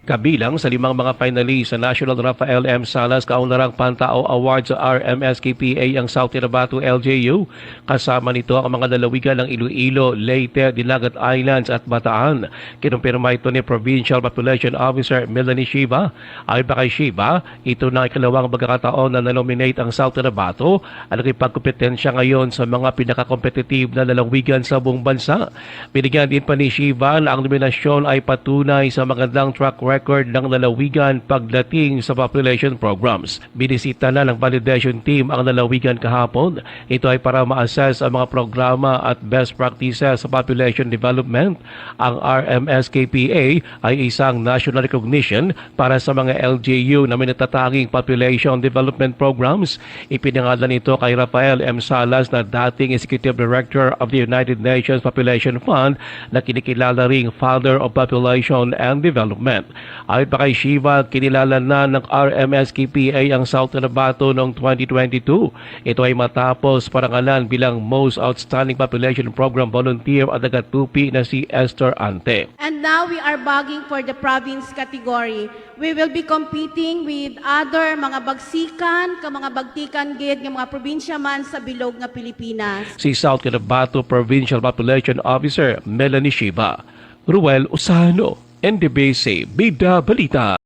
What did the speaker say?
Kabilang sa 5 mga finalist sa National Rafael M. Salas Kaunlarang Pantao Awards sa RMSKPA ang South Cotabato LGU. Kasama nito ang mga lalawigan ng Iloilo, Leyte, Dinagat Islands at Bataan. Kinumpirma ito ni Provincial Population Officer Melanie Shiba. Ayon pa kay Shiba, ito na ikalawang pagkakataon na nanominate ang South Cotabato at nakipagkompetensya ngayon sa mga pinakakompetitive na lalawigan sa buong bansa. Binigyan din pa ni Shiba na ang nominasyon ay patunay sa magandang track record ng lalawigan pagdating sa population programs. Binisita na ng validation team ang lalawigan kahapon. Ito ay para ma-assess ang mga programa at best practices sa population development. Ang RMSKPA ay isang national recognition para sa mga LGU na may natatanging population development programs. Ipinangalan ito kay Rafael M. Salas na dating Executive Director of the United Nations Population Fund na kinikilala ring Father of Population and Development. Ayon pa kay Shiva, kinilala na ng RMSKPA ang South Cotabato noong 2022. Ito ay matapos parangalan bilang Most Outstanding Population Program Volunteer at taga-Tupi na si Esther Ante. And now we are bagging for the province category. We will be competing with other mga bagsikan, mga bagtikan gid ng mga probinsya man sa bilog nga Pilipinas. Si South Cotabato Provincial Population Officer Melanie Shiba. Ruel Usano, NDBC Bida Balita.